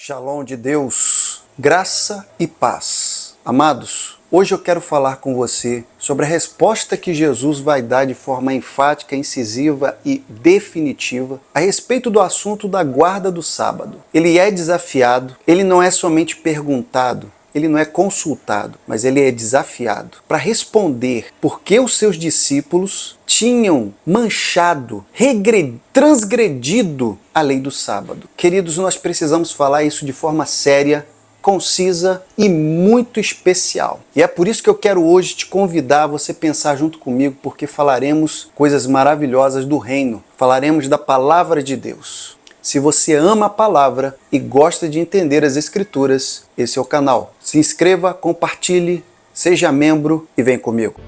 Shalom de Deus, graça e paz. Amados, hoje eu quero falar com você sobre a resposta que Jesus vai dar de forma enfática, incisiva e definitiva a respeito do assunto da guarda do sábado. Ele é desafiado, ele não é somente perguntado, ele não é consultado, mas ele é desafiado para responder por que os seus discípulos tinham manchado, transgredido a lei do sábado. Queridos, nós precisamos falar isso de forma séria, concisa e muito especial. E é por isso que eu quero hoje te convidar a você pensar junto comigo, porque falaremos coisas maravilhosas do reino, falaremos da palavra de Deus. Se você ama a palavra e gosta de entender as Escrituras, esse é o canal. Se inscreva, compartilhe, seja membro e vem comigo.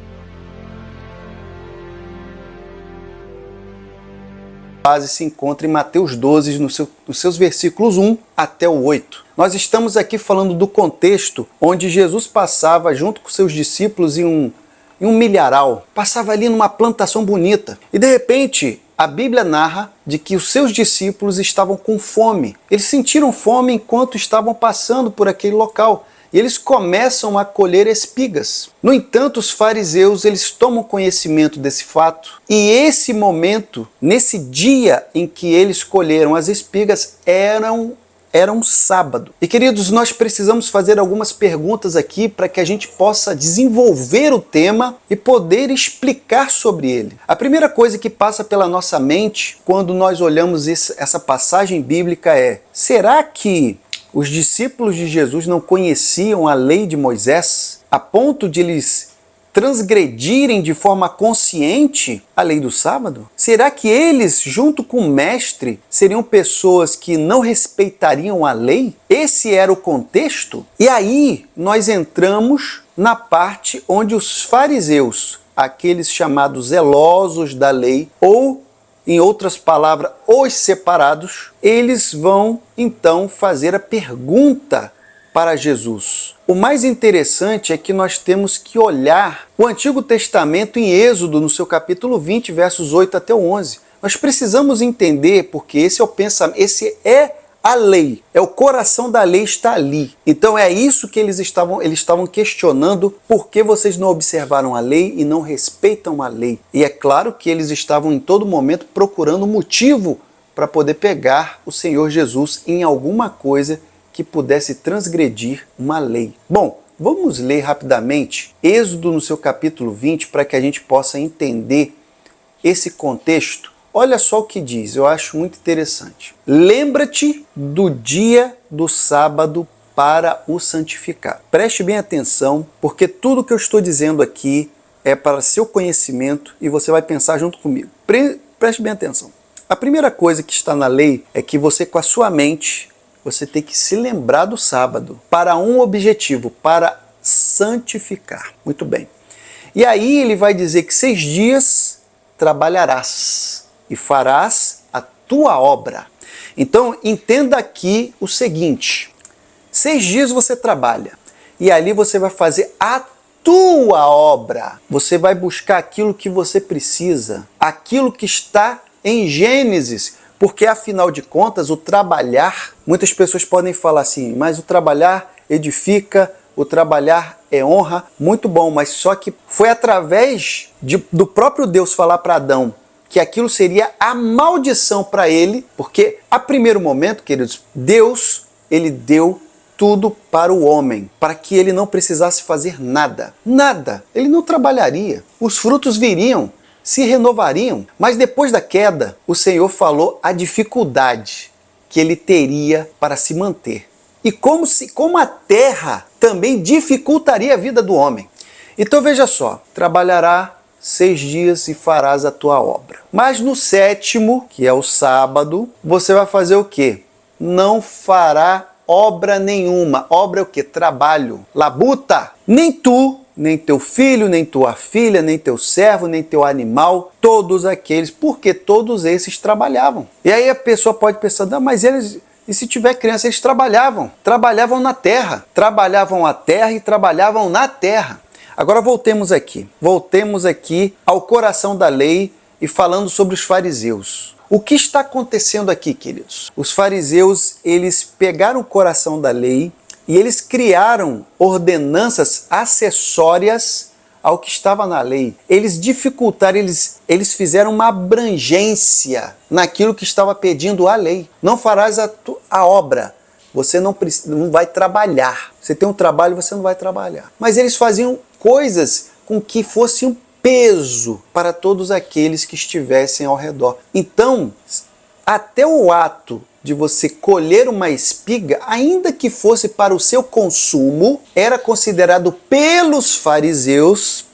A base se encontra em Mateus 12, nos seus versículos 1 até o 8. Nós estamos aqui falando do contexto onde Jesus passava junto com seus discípulos em um milharal. Passava ali numa plantação bonita. E de repente, a Bíblia narra de que os seus discípulos estavam com fome. Eles sentiram fome enquanto estavam passando por aquele local. E eles começam a colher espigas. No entanto, os fariseus, eles tomam conhecimento desse fato. E esse momento, nesse dia em que eles colheram as espigas, era um sábado. E queridos, nós precisamos fazer algumas perguntas aqui para que a gente possa desenvolver o tema e poder explicar sobre ele. A primeira coisa que passa pela nossa mente quando nós olhamos essa passagem bíblica é: será que os discípulos de Jesus não conheciam a lei de Moisés a ponto de eles transgredirem de forma consciente a lei do sábado? Será que eles, junto com o mestre, seriam pessoas que não respeitariam a lei? Esse era o contexto? E aí nós entramos na parte onde os fariseus, aqueles chamados zelosos da lei, ou em outras palavras, os separados, eles vão então fazer a pergunta para Jesus. O mais interessante é que nós temos que olhar o Antigo Testamento em Êxodo, no seu capítulo 20, versos 8 até 11. Nós precisamos entender, porque esse é o pensamento, esse é a lei, é o coração da lei, está ali. Então é isso que eles estavam questionando: por que vocês não observaram a lei e não respeitam a lei? E é claro que eles estavam em todo momento procurando motivo para poder pegar o Senhor Jesus em alguma coisa que pudesse transgredir uma lei. Bom, vamos ler rapidamente Êxodo no seu capítulo 20 para que a gente possa entender esse contexto. Olha só o que diz, eu acho muito interessante. Lembra-te do dia do sábado para o santificar. Preste bem atenção, porque tudo que eu estou dizendo aqui é para seu conhecimento e você vai pensar junto comigo. Preste bem atenção. A primeira coisa que está na lei é que você, com a sua mente, você tem que se lembrar do sábado para um objetivo, para santificar. Muito bem. E aí ele vai dizer que 6 dias trabalharás e farás a tua obra. Então, entenda aqui o seguinte: 6 dias você trabalha e ali você vai fazer a tua obra. Você vai buscar aquilo que você precisa, aquilo que está em Gênesis, porque afinal de contas, o trabalhar, muitas pessoas podem falar assim, mas o trabalhar edifica, o trabalhar é honra, muito bom, mas só que foi através do próprio Deus falar para Adão que aquilo seria a maldição para ele, porque a primeiro momento, queridos, Deus, ele deu tudo para o homem, para que ele não precisasse fazer nada. Nada. Ele não trabalharia. Os frutos viriam, se renovariam. Mas depois da queda, o Senhor falou a dificuldade que ele teria para se manter. E como a terra também dificultaria a vida do homem. Então veja só, trabalhará 6 dias e farás a tua obra. Mas no 7º, que é o sábado, você vai fazer o quê? Não fará obra nenhuma. Obra é o quê? Trabalho. Labuta. Nem tu, nem teu filho, nem tua filha, nem teu servo, nem teu animal, todos aqueles, porque todos esses trabalhavam. E aí a pessoa pode pensar, não, mas eles, e se tiver criança, eles trabalhavam na terra, trabalhavam a terra e trabalhavam na terra. Agora voltemos aqui ao coração da lei e falando sobre os fariseus. O que está acontecendo aqui, queridos? Os fariseus, eles pegaram o coração da lei e eles criaram ordenanças acessórias ao que estava na lei. Eles dificultaram, eles fizeram uma abrangência naquilo que estava pedindo a lei. Não farás a obra, você não vai trabalhar. Você tem um trabalho, você não vai trabalhar. Mas eles faziam coisas com que fosse um peso para todos aqueles que estivessem ao redor. Então, até o ato de você colher uma espiga, ainda que fosse para o seu consumo, era considerado pelos fariseus,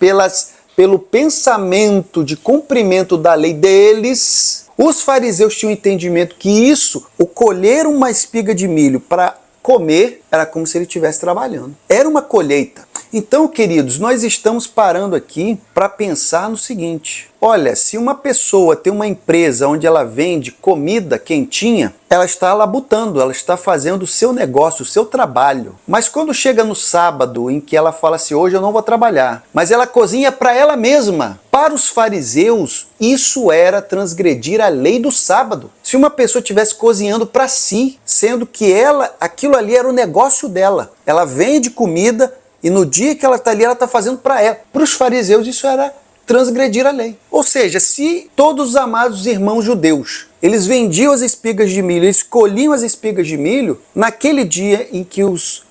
pelo pensamento de cumprimento da lei deles. Os fariseus tinham entendimento que isso, o colher uma espiga de milho para comer, era como se ele estivesse trabalhando. Era uma colheita. Então, queridos, nós estamos parando aqui para pensar no seguinte. Olha, se uma pessoa tem uma empresa onde ela vende comida quentinha, ela está labutando, ela está fazendo o seu negócio, o seu trabalho. Mas quando chega no sábado, em que ela fala assim, hoje eu não vou trabalhar, mas ela cozinha para ela mesma. Para os fariseus, isso era transgredir a lei do sábado. Se uma pessoa estivesse cozinhando para si, sendo que aquilo ali era o negócio dela. Ela vende comida, e no dia que ela está ali, ela está fazendo para ela. Para os fariseus, isso era transgredir a lei. Ou seja, se todos os amados irmãos judeus, eles vendiam as espigas de milho, eles colhiam as espigas de milho, naquele dia em que os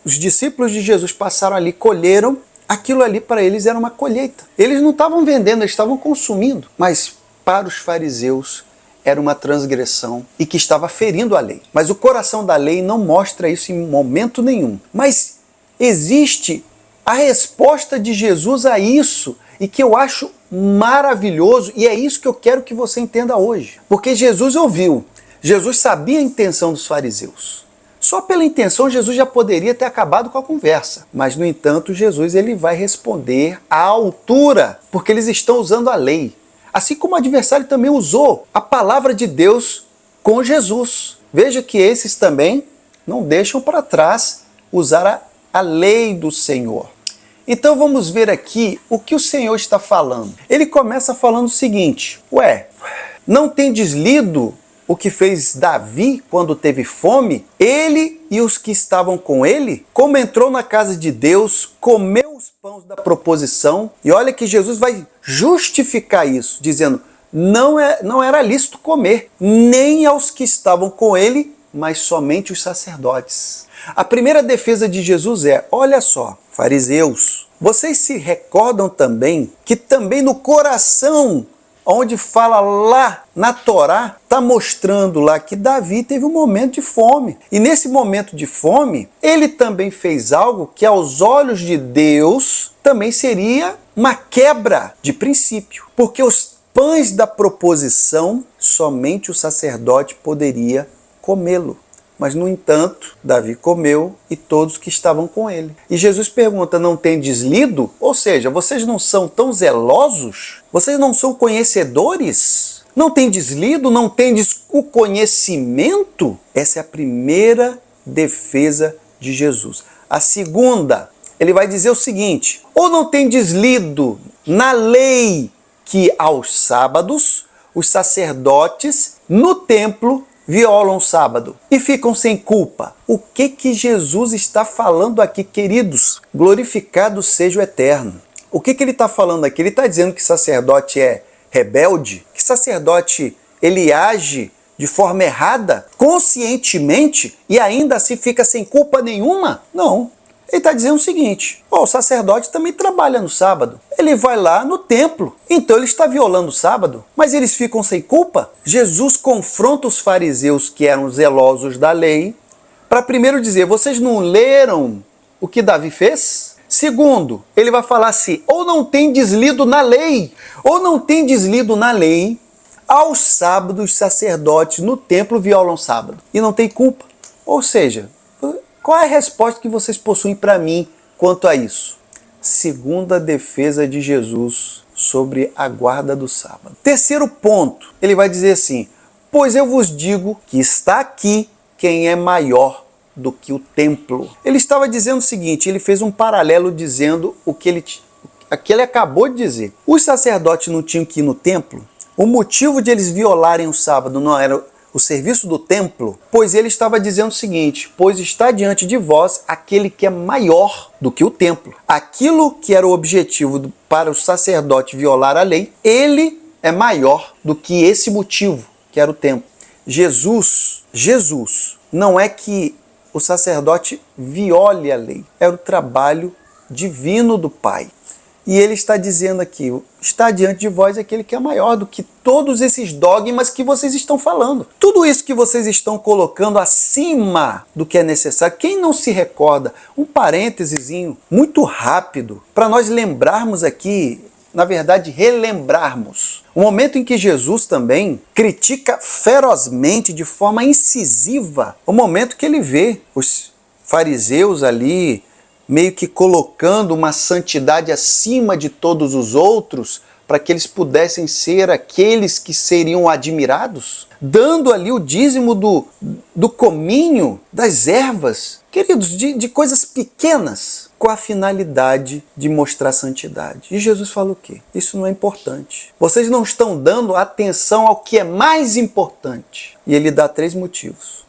discípulos de Jesus passaram ali, colheram, aquilo ali para eles era uma colheita. Eles não estavam vendendo, eles estavam consumindo. Mas para os fariseus, era uma transgressão e que estava ferindo a lei. Mas o coração da lei não mostra isso em momento nenhum. Mas existe a resposta de Jesus a isso e que eu acho maravilhoso, e é isso que eu quero que você entenda hoje. Porque Jesus ouviu, Jesus sabia a intenção dos fariseus. Só pela intenção Jesus já poderia ter acabado com a conversa. Mas, no entanto, Jesus ele vai responder à altura, porque eles estão usando a lei. Assim como o adversário também usou a palavra de Deus com Jesus. Veja que esses também não deixam para trás usar a lei do Senhor. Então vamos ver aqui o que o Senhor está falando. Ele começa falando o seguinte, não tendes lido o que fez Davi quando teve fome? Ele e os que estavam com ele, como entrou na casa de Deus, comeu os pães da proposição, e olha que Jesus vai justificar isso, dizendo, não era lícito comer, nem aos que estavam com ele, mas somente os sacerdotes. A primeira defesa de Jesus é, olha só, fariseus, vocês se recordam também que também no coração, onde fala lá na Torá, está mostrando lá que Davi teve um momento de fome. E nesse momento de fome, ele também fez algo que aos olhos de Deus também seria uma quebra de princípio. Porque os pães da proposição, somente o sacerdote poderia comê-lo. Mas, no entanto, Davi comeu e todos que estavam com ele. E Jesus pergunta, não tendes lido? Ou seja, vocês não são tão zelosos? Vocês não são conhecedores? Não tendes lido? Não tendes o conhecimento? Essa é a primeira defesa de Jesus. A segunda, ele vai dizer o seguinte, ou não tendes lido na lei que aos sábados os sacerdotes no templo violam o sábado e ficam sem culpa. O que Jesus está falando aqui, queridos? Glorificado seja o Eterno. O que ele está falando aqui? Ele está dizendo que sacerdote é rebelde? Que sacerdote ele age de forma errada, conscientemente, e ainda assim fica sem culpa nenhuma? Não. Ele está dizendo o seguinte, o sacerdote também trabalha no sábado. Ele vai lá no templo, então ele está violando o sábado, mas eles ficam sem culpa? Jesus confronta os fariseus que eram zelosos da lei, para primeiro dizer, vocês não leram o que Davi fez? Segundo, ele vai falar assim, ou não tendes lido na lei, aos sábados os sacerdotes no templo violam o sábado e não tem culpa. Ou seja, qual é a resposta que vocês possuem para mim quanto a isso? Segunda defesa de Jesus sobre a guarda do sábado. Terceiro ponto, ele vai dizer assim, pois eu vos digo que está aqui quem é maior do que o templo. Ele estava dizendo o seguinte, ele fez um paralelo dizendo o que ele acabou de dizer. Os sacerdotes não tinham que ir no templo O motivo de eles violarem o sábado não era o serviço do templo, pois ele estava dizendo o seguinte: pois está diante de vós aquele que é maior do que o templo. Aquilo que era o objetivo para o sacerdote violar a lei, ele é maior do que esse motivo, que era o templo. Jesus, não é que o sacerdote viole a lei, era o trabalho divino do Pai. E ele está dizendo aqui, está diante de vós aquele que é maior do que todos esses dogmas que vocês estão falando. Tudo isso que vocês estão colocando acima do que é necessário. Quem não se recorda, um parêntesezinho muito rápido, para nós lembrarmos aqui, na verdade, relembrarmos o momento em que Jesus também critica ferozmente, de forma incisiva, o momento que ele vê os fariseus ali meio que colocando uma santidade acima de todos os outros, para que eles pudessem ser aqueles que seriam admirados, dando ali o dízimo do cominho, das ervas, queridos, de coisas pequenas, com a finalidade de mostrar santidade. E Jesus fala o quê? Isso não é importante. Vocês não estão dando atenção ao que é mais importante. E ele dá 3 motivos.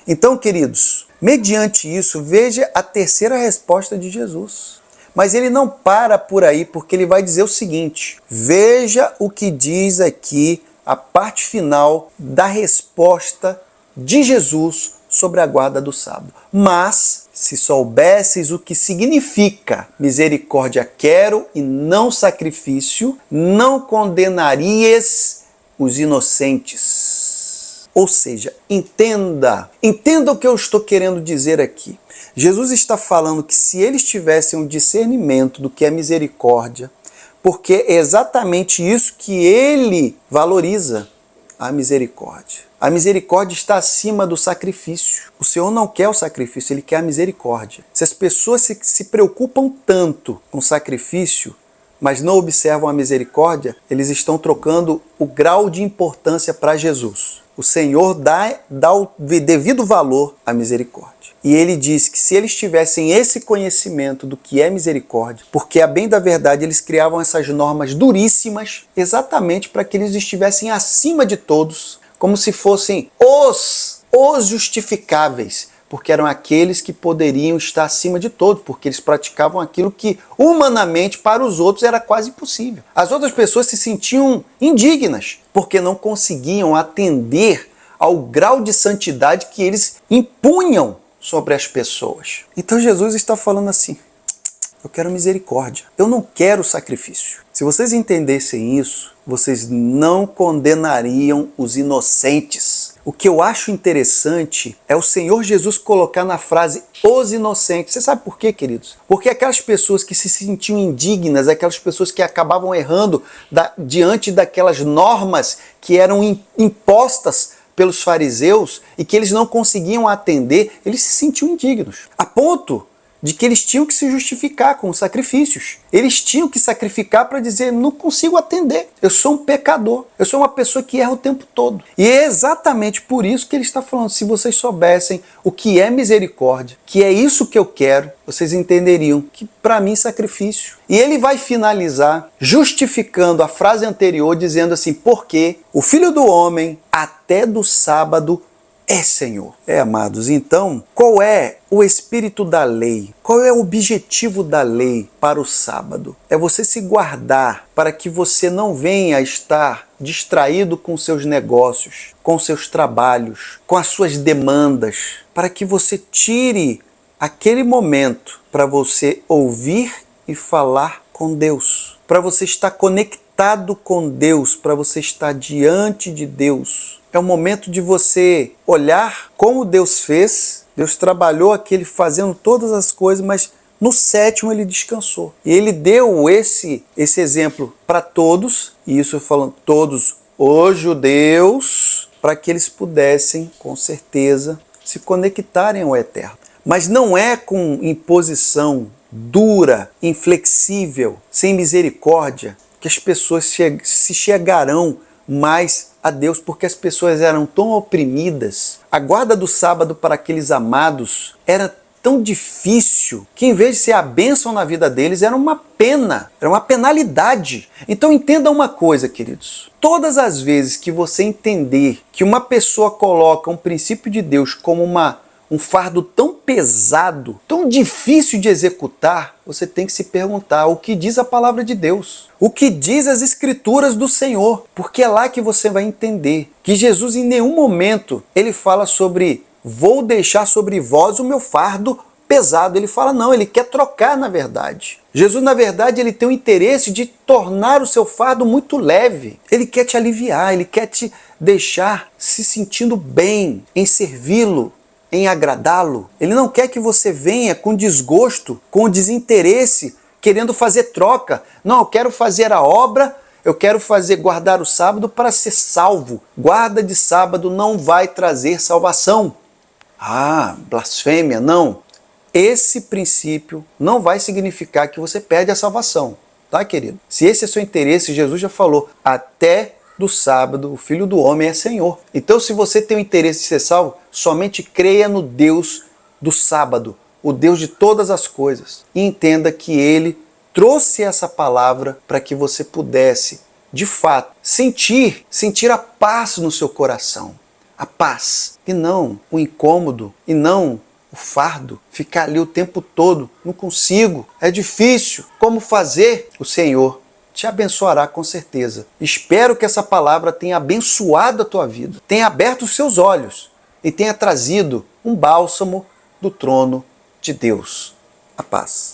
Então, queridos, mediante isso, veja a terceira resposta de Jesus. Mas ele não para por aí, porque ele vai dizer o seguinte: veja o que diz aqui a parte final da resposta de Jesus sobre a guarda do sábado. Mas, se soubesses o que significa misericórdia quero e não sacrifício, não condenarias os inocentes. Ou seja, entenda o que eu estou querendo dizer aqui. Jesus está falando que se eles tivessem um discernimento do que é misericórdia, porque é exatamente isso que ele valoriza, a misericórdia. A misericórdia está acima do sacrifício. O Senhor não quer o sacrifício, ele quer a misericórdia. Se as pessoas se preocupam tanto com o sacrifício, mas não observam a misericórdia, eles estão trocando o grau de importância para Jesus. O Senhor dá o devido valor à misericórdia. E ele diz que se eles tivessem esse conhecimento do que é misericórdia, porque a bem da verdade eles criavam essas normas duríssimas exatamente para que eles estivessem acima de todos, como se fossem os justificáveis, porque eram aqueles que poderiam estar acima de todos, porque eles praticavam aquilo que humanamente para os outros era quase impossível. As outras pessoas se sentiam indignas, porque não conseguiam atender ao grau de santidade que eles impunham sobre as pessoas. Então Jesus está falando assim: eu quero misericórdia, eu não quero sacrifício. Se vocês entendessem isso, vocês não condenariam os inocentes. O que eu acho interessante é o Senhor Jesus colocar na frase os inocentes. Você sabe por quê, queridos? Porque aquelas pessoas que se sentiam indignas, aquelas pessoas que acabavam errando diante daquelas normas que eram impostas pelos fariseus e que eles não conseguiam atender, eles se sentiam indignos. A ponto de que eles tinham que se justificar com sacrifícios. Eles tinham que sacrificar para dizer: não consigo atender, eu sou um pecador, eu sou uma pessoa que erra o tempo todo. E é exatamente por isso que ele está falando: se vocês soubessem o que é misericórdia, que é isso que eu quero, vocês entenderiam que para mim sacrifício. E ele vai finalizar justificando a frase anterior, dizendo assim: porque o Filho do Homem até do sábado é Senhor. Amados, então, qual é o espírito da lei? Qual é o objetivo da lei para o sábado? É você se guardar para que você não venha a estar distraído com seus negócios, com seus trabalhos, com as suas demandas, para que você tire aquele momento para você ouvir e falar com Deus, para você estar conectado com Deus, para você estar diante de Deus. É o momento de você olhar como Deus fez. Deus trabalhou aquele fazendo todas as coisas, mas no sétimo ele descansou. E ele deu esse exemplo para todos, e isso falando todos os judeus, para que eles pudessem, com certeza, se conectarem ao Eterno. Mas não é com imposição dura, inflexível, sem misericórdia, que as pessoas se chegarão mais a Deus, porque as pessoas eram tão oprimidas. A guarda do sábado para aqueles amados era tão difícil que, em vez de ser a bênção na vida deles, era uma pena, era uma penalidade. Então entenda uma coisa, queridos. Todas as vezes que você entender que uma pessoa coloca um princípio de Deus como um fardo tão pesado, tão difícil de executar, você tem que se perguntar o que diz a palavra de Deus, o que diz as escrituras do Senhor, porque é lá que você vai entender que Jesus em nenhum momento ele fala sobre vou deixar sobre vós o meu fardo pesado. Ele fala não, ele quer trocar na verdade. Jesus na verdade ele tem o interesse de tornar o seu fardo muito leve. Ele quer te aliviar, ele quer te deixar se sentindo bem em servi-lo, em agradá-lo. Ele não quer que você venha com desgosto, com desinteresse, querendo fazer troca. Não, eu quero fazer a obra, eu quero guardar o sábado para ser salvo. Guarda de sábado não vai trazer salvação. Ah, blasfêmia, não. Esse princípio não vai significar que você perde a salvação, tá, querido? Se esse é seu interesse, Jesus já falou, até do sábado o Filho do Homem é Senhor. Então, se você tem o interesse de ser salvo, somente creia no Deus do sábado, o Deus de todas as coisas, e entenda que Ele trouxe essa palavra para que você pudesse, de fato, sentir a paz no seu coração. A paz, e não o incômodo, e não o fardo, ficar ali o tempo todo, não consigo, é difícil, como fazer? O Senhor te abençoará com certeza. Espero que essa palavra tenha abençoado a tua vida, tenha aberto os seus olhos e tenha trazido um bálsamo do trono de Deus. A paz.